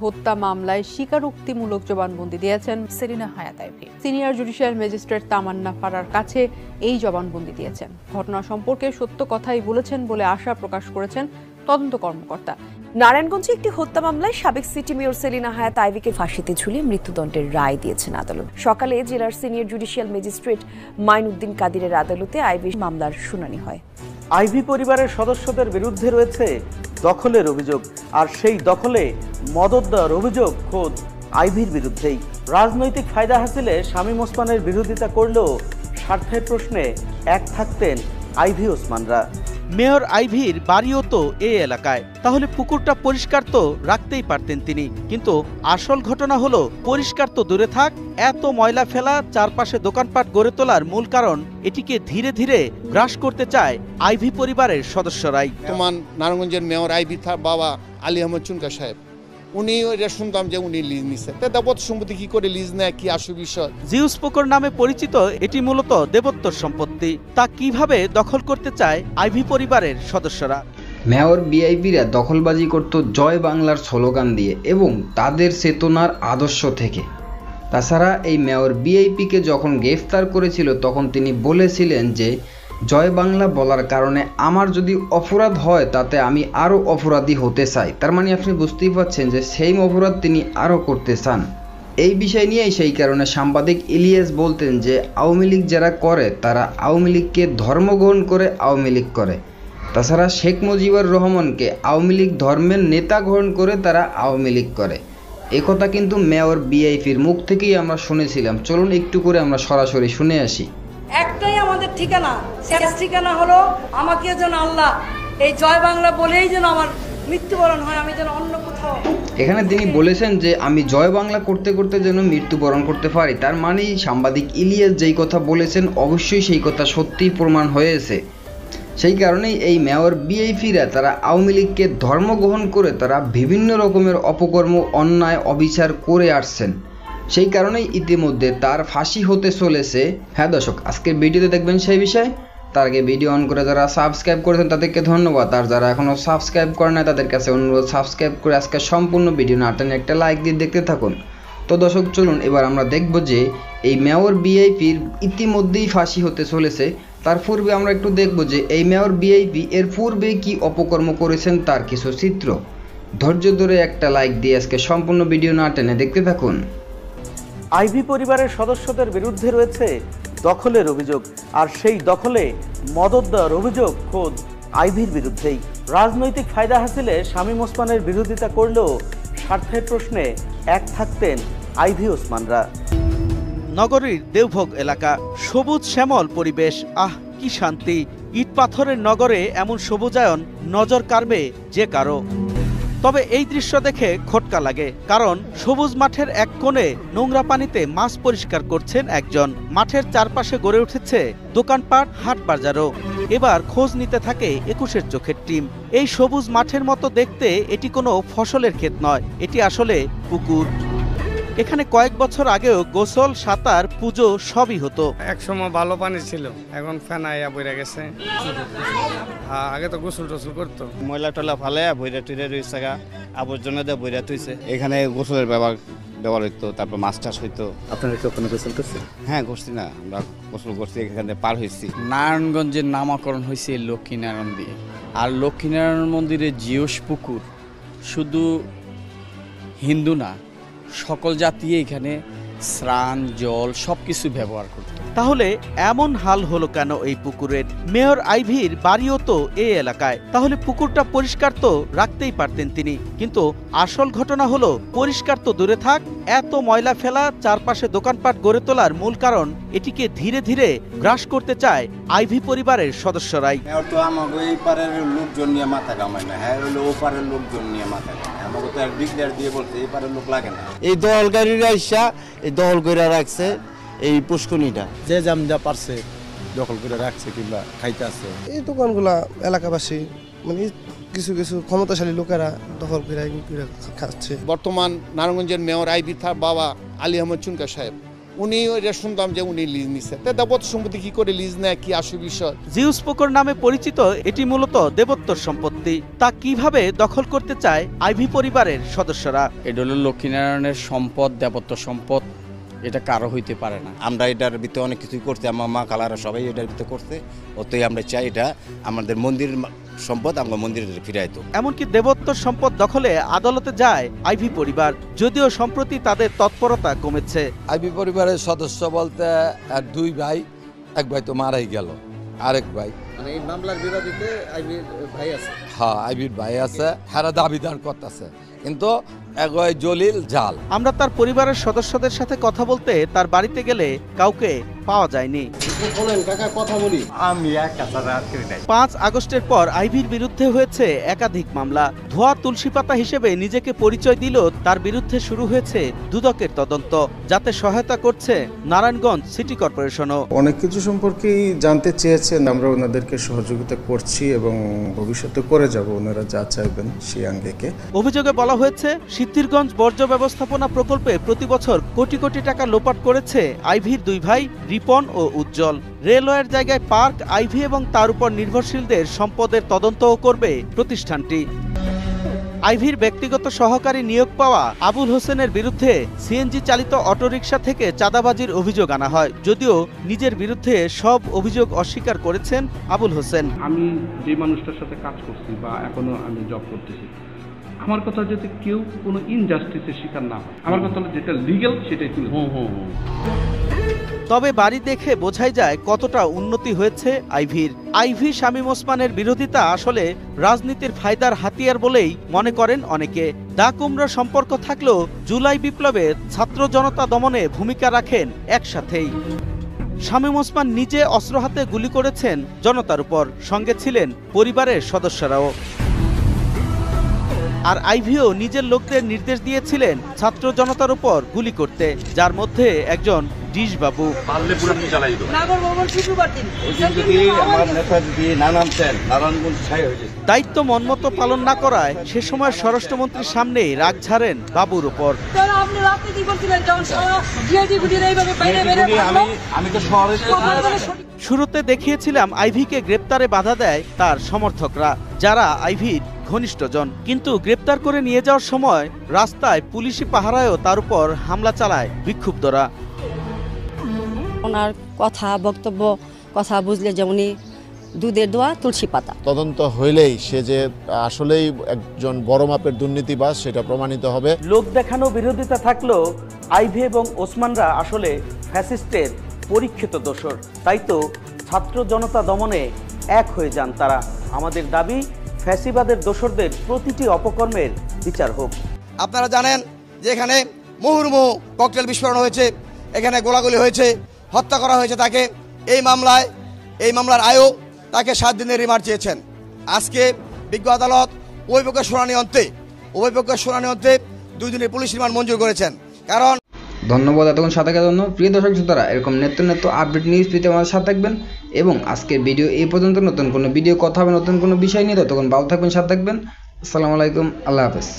হত্যা মামলায় স্বীকারোক্তিমূলক জবানবন্দি দিয়েছেন সেলিনা হায়াত আইভী। সিনিয়র জুডিশিয়াল ম্যাজিস্ট্রেট তামান্না ফারার কাছে এই জবানবন্দি দিয়েছেন। ঘটনা সম্পর্কে সত্য কথাই বলেছেন বলে আশা প্রকাশ করেছেন তদন্ত কর্মকর্তা। নারায়ণগঞ্জে একটি হত্যা মামলায় সাবেক সিটি মেয়র সেলিনা হায়াত আইভীকে ফাঁসিতে ঝুলিয়ে মৃত্যুদণ্ডের রায় দিয়েছেন আদালত। সকালে জেলার সিনিয়র জুডিশিয়াল ম্যাজিস্ট্রেট মাইনুদ্দিন কাদিরের আদালতে আইভী মামলার শুনানি হয়। আইভী পরিবারের সদস্যদের বিরুদ্ধে রয়েছে দখলের অভিযোগ, আর সেই দখলে মদদ দেওয়ার অভিযোগ খোদ আইভীর বিরুদ্ধেই। রাজনৈতিক ফায়দা হাসিলে শামীম ওসমানের বিরোধিতা করলেও স্বার্থের প্রশ্নে এক থাকতেন আইভী ওসমানরা। মেয়র আইভীর বাড়িও তো এই এলাকায়, তাহলে পুকুরটা পরিষ্কার তো রাখতেই পারতেন তিনি। কিন্তু আসল ঘটনা হলো, পরিষ্কার তো দূরে থাক, এত ময়লা ফেলা, চারপাশে দোকানপাট গড়ে তোলার মূল কারণ এটিকে ধীরে ধীরে গ্রাস করতে চায় আইভী পরিবারের সদস্যরাই। বর্তমান নারায়ণগঞ্জের মেয়র আইভী তার বাবা আলী আহমদ চুনকা সাহেব, উনি এটা শুনতাম যে উনি লিজ নিচ্ছে। দেবত্ব সম্পত্তি কি করে লিজ নেয়, কি আসল বিষয়? জিউস পুকুর নামে পরিচিত এটি মূলত দেবত্বর সম্পত্তি। তা কিভাবে দখল করতে চায় আইভী পরিবারের সদস্যরা? মেয়র বিআইপিরা দখলবাজি করত জয় বাংলার স্লোগান দিয়ে এবং তাদের চেতনার আদর্শ থেকে। তাছাড়া এই মেয়র বিআইপিকে যখন গ্রেফতার করেছিল তখন তিনি বলেছিলেন যে জয় বাংলা বলার কারণে আমার যদি অপরাধ হয় তাতে আমি আরও অপরাধী হতে চাই। তার মানে আপনি বুঝতেই পারছেন যে সেই অপরাধ তিনি আরও করতে চান। এই বিষয় নিয়েই সেই কারণে সাংবাদিক ইলিয়াস বলতেন যে আওয়ামী লীগ যারা করে তারা আওয়ামী লীগকে ধর্মগ্রহণ করে আওয়ামী লীগ করে। তাছাড়া শেখ মুজিবুর রহমানকে আওয়ামী লীগ ধর্মের নেতা গ্রহণ করে তারা আওয়ামী লীগ করে। একথা কিন্তু মেয়র বিআইপির মুখ থেকেই আমরা শুনেছিলাম। চলুন একটু করে আমরা সরাসরি শুনে আসি। একটাই আমাদের ঠিকানা, শেষ ঠিকানা হলো আমাকে যেন আল্লাহ এই জয় বাংলা বলেই যেন আমার মৃত্যুবরণ হয়, আমি যেন অন্য কোথাও। এখানে তিনি বলেছেন যে আমি জয় বাংলা করতে করতে যেন মৃত্যুবরণ করতে পারি। তার মানেই সাংবাদিক ইলিয়াস যেই কথা বলেছেন অবশ্যই সেই কথা সত্যিই প্রমাণ হয়েছে। সেই কারণেই এই মেয়র বিআইপিরা তারা আওয়ামী লীগকে ধর্মগ্রহণ করে তারা বিভিন্ন রকমের অপকর্ম, অন্যায়, অবিচার করে আসছেন। সেই কারণেই ইতিমধ্যে তার ফাঁসি হতে চলেছে। হ্যাঁ দর্শক, আজকের ভিডিওতে দেখবেন সেই বিষয়। তার আগে ভিডিও অন করে যারা সাবস্ক্রাইব করেছেন তাদেরকে ধন্যবাদ, আর যারা এখনও সাবস্ক্রাইব করে না তাদের কাছে অনুরোধ সাবস্ক্রাইব করে আজকে সম্পূর্ণ ভিডিও না টেনে একটা লাইক দিয়ে দেখতে থাকুন। তো দর্শক চলুন এবার আমরা দেখব যে এই মেয়র বিআইপির ইতিমধ্যেই ফাঁসি হতে চলেছে। তার পূর্বে আমরা একটু দেখব যে এই মেয়র বিআইপি এর পূর্বে কি অপকর্ম করেছেন তার কিছু চিত্র। ধৈর্য ধরে একটা লাইক দিয়ে আজকে সম্পূর্ণ ভিডিও না টেনে দেখতে থাকুন। আইভী পরিবারের সদস্যদের বিরুদ্ধে রয়েছে দখলের অভিযোগ, আর সেই দখলে মদদ দেওয়ার অভিযোগ খোদ আইভীর বিরুদ্ধেই। রাজনৈতিক ফায়দা হাসিলে শামীম ওসমানের বিরোধিতা করলেও স্বার্থের প্রশ্নে এক থাকতেন আইভী ওসমানরা। নগরীর দেওভোগ এলাকা, সবুজ শ্যামল পরিবেশ, আহ কি শান্তি! ইট পাথরের নগরে এমন সবুজায়ন নজর কাড়বে যে কারো। তবে এই দৃশ্য দেখে খটকা লাগে, কারণ সবুজ মাঠের এক কোণে নোংরা পানিতে মাছ পরিষ্কার করছেন একজন। মাঠের চারপাশে গড়ে উঠেছে দোকানপাট, হাট বাজারও। এবার খোঁজ নিতে থাকে ২১-এর চোখের টিম। এই সবুজ মাঠের মতো দেখতে এটি কোনো ফসলের ক্ষেত নয়, এটি আসলে পুকুর। এখানে কয়েক বছর আগেও গোসল, সাঁতার, পুজো সবই হতো। একসময় ভালো পানি ছিল, এখন ফেনাইয়া বইরা গেছে। আগে তো গোসল টোসল করতো। ময়লা টলা ফালে বইরা টুইরা রয়েছে, আবর্জনা দিয়ে বইরা তুইছে। এখানে গোসলের ব্যবহার হইতো, তারপর মাছ চাষ হইতো। আপনারা কি ওখানে গোসল করছেন? হ্যাঁ করছি না, আমরা গোসল করছি, এখানে পার হয়েছি। নারায়ণগঞ্জের নামকরণ হয়েছে লক্ষ্মীনারায়ণ দিয়ে। আর লক্ষ্মীনারায়ণ মন্দিরের জিওস পুকুর শুধু হিন্দু না, সকল জাতি এখানে স্নান, জল সবকিছু ব্যবহার করত। তাহলে এমন হাল হলো কেন এই পুকুরের? মেয়র আইভীর বাড়িও তো এই এলাকায়, তাহলে পুকুরটা পরিষ্কার তো রাখতেই পারতেন তিনি। কিন্তু আসল ঘটনা হলো, পরিষ্কার তো দূরে থাক, এত ময়লা ফেলা, চারপাশে দোকানপাট গড়ে তোলার মূল কারণ এটিকে ধীরে ধীরে গ্রাস করতে চায় আইভী পরিবারের সদস্যরাই। মেয়র তো আমাকে এই পারের লোকজন নিয়ে মাথা কামায় না, হ্যাঁ হলো ও পারের লোকজন নিয়ে মাথা কামায়। আমাকে তো এক ডিক্লেয়ার দিয়ে বলছে এই পারের লোক লাগে না। এই দহলকারীরা এসা এই দহল করে রাখছে এই পুষ্কনিটা, যে জামদা পারছে দখল করে রাখছে কিংবা খাইতে আছে। এই দোকানগুলা এলাকাবাসী মানে কিছু কিছু ক্ষমতাশালী লোকেরা দখল করে খাচ্ছে। বর্তমান নারায়ণগঞ্জের মেয়র আইভী তার বাবা আলী আহমদ চুনকা সাহেব, উনি এটা শুনতাম যে উনি লিজ নিছে, তা দেবত্ব সম্পত্তি কি করে লিজ নেয়, কি আসল বিষয়। জিউস পুকুর নামে পরিচিত এটি মূলত দেবোত্তর সম্পত্তি। তা কিভাবে দখল করতে চায় আইভি পরিবারের সদস্যরা? এটা হলো লক্ষ্মীনারায়ণের সম্পদ, দেবত্ব সম্পদ, এটা কারো হইতে পারে না। আমরা এটার ভিতরে অনেক কিছুই করছি, আমার মা খালারা সবাই এটার ভিতরে করছে, অতই আমরা চাই এটা আমাদের মন্দির সম্পদ আমরা মন্দিরে ফিরাইতো। এমনকি দেবোত্তর সম্পদ দখলে আদালতে যায় আইভি পরিবার, যদিও সম্প্রতি তাদের তৎপরতা কমেছে। আইভি পরিবারের সদস্য বলতে আর 2 ভাই, এক ভাই তো মারাই গেল, আরেক ভাই মানে এই মামলার বিরোধীতে আইভির ভাই আছে। হ্যাঁ, আইভির ভাই আছে, হারা দাবিদার করতেছে, কিন্তু এগোয় জলিল জাল। আমরা তার পরিবারের সদস্যদের সাথে কথা বলতে তার বাড়িতে গেলে কাউকে পাওয়া যায়নি। 5 আগস্টের পর আইভির বিরুদ্ধে হয়েছে একাধিক মামলা। ধোয়া তুলসী পাতা হিসেবে নিজেকে পরিচয় দিল তার বিরুদ্ধে শুরু হয়েছে দুদকের তদন্ত, যাতে সহায়তা করছে নারায়ণগঞ্জ সিটি কর্পোরেশনও। অনেক কিছু সম্পর্কেই জানতে চেয়েছেন, আমরা ওনাদেরকে সহযোগিতা করছি এবং ভবিষ্যতে করে যাব ওনারা যা চাইবেন সেই আঙ্গিকে। অভিযোগে বলা হয়েছে সিদ্ধিরগঞ্জ বর্জ্য ব্যবস্থাপনা প্রকল্পে প্রতি বছর কোটি কোটি টাকা লোপাট করেছে আইভির 2 ভাই রিপন ও উজ্জ্বল। রেলওয়ের জায়গায় পার্ক, আইভি এবং তার উপর নির্ভরশীলদের সম্পদের তদন্তও করবে প্রতিষ্ঠানটি। আইভির ব্যক্তিগত সহকারী নিয়োগ পাওয়া আবুল হোসেনের বিরুদ্ধে সিএনজি চালিত অটোরিকশা থেকে চাঁদাবাজির অভিযোগ আনা হয়, যদিও নিজের বিরুদ্ধে সব অভিযোগ অস্বীকার করেছেন আবুল হোসেন। আমি যে মানুষটার সাথে কাজ করছি বা এখনো আমি জব করতেছি, আমার কথা যাতে কেউ কোনো ইনজাস্টিসের শিকার না হয়, আমার কথা হলো যেটা লিগ্যাল সেটাই তুলে। তবে বাড়ি দেখে বোঝাই যায় কতটা উন্নতি হয়েছে আইভির। আইভি শামীম ওসমানের বিরোধিতা আসলে রাজনীতির ফায়দার হাতিয়ার বলেই মনে করেন অনেকে। দা কুমড়া সম্পর্ক থাকলেও জুলাই বিপ্লবে ছাত্র জনতা দমনে ভূমিকা রাখেন একসাথেই। শামীম ওসমান নিজে অস্ত্র হাতে গুলি করেছেন জনতার উপর, সঙ্গে ছিলেন পরিবারের সদস্যরাও। আর আইভিও নিজের লোকদের নির্দেশ দিয়েছিলেন ছাত্র জনতার উপর গুলি করতে, যার মধ্যে একজন ডিশ বাবু। দায়িত্ব মনমতো পালন না করায় সে সময় স্বরাষ্ট্রমন্ত্রীর সামনে রাগ ঝাড়েন বাবুর উপর। শুরুতে দেখিয়েছিলাম আইভিকে গ্রেপ্তারে বাধা দেয় তার সমর্থকরা, যারা আইভির ঘনিষ্ঠজন, কিন্তু গ্রেপ্তার করে নিয়ে যাওয়ার সময় রাস্তায় পুলিশি পাহারায়ও তার উপর হামলা চালায় বিক্ষুব্ধরা। ওনার কথা বক্তব্য কথা বুঝলে যেমনি দুধের দোয়া তুলসী পাতা। তদন্ত হইলেই সে যে আসলেই একজন বড় মাপের দুর্নীতিবাজ সেটা প্রমাণিত হবে। লোক দেখানো বিরোধিতা থাকলেও আইভি এবং ওসমানরা আসলে ফ্যাসিস্টের পরীক্ষিত দোসর। তাই তো ছাত্র জনতা দমনে এক হয়ে যান তারা। আমাদের দাবি, ফ্যাসিবাদের দোসরদের প্রতিটি অপকর্মের বিচার হোক। আপনারা জানেন যে এখানে মুহুর্মুহু ককটেল বিস্ফোরণ হয়েছে, এখানে গোলাগুলি হয়েছে, হত্যা করা হয়েছে তাকে। এই মামলার আয়ও তাকে 7 দিনের রিমান্ড চেয়েছেন। আজকে বিজ্ঞ আদালত উভয় পক্ষের শুনানি অন্তে 2 দিনের পুলিশ রিমান্ড মঞ্জুর করেছেন। কারণ ধন্যবাদ এতক্ষণ সাথে থাকার জন্য। প্রিয় দর্শক শ্রোতারা, এরকম নিত্য আপডেট নিউজ পেতে আমাদের সাথে থাকবেন এবং আজকের ভিডিও এই পর্যন্ত। নতুন কোনো ভিডিও কথা হবে নতুন কোনো বিষয় নিয়ে, ততক্ষণ ভালো থাকবেন, সাথে থাকবেন। আসসালামু আলাইকুম, আল্লাহ হাফেজ।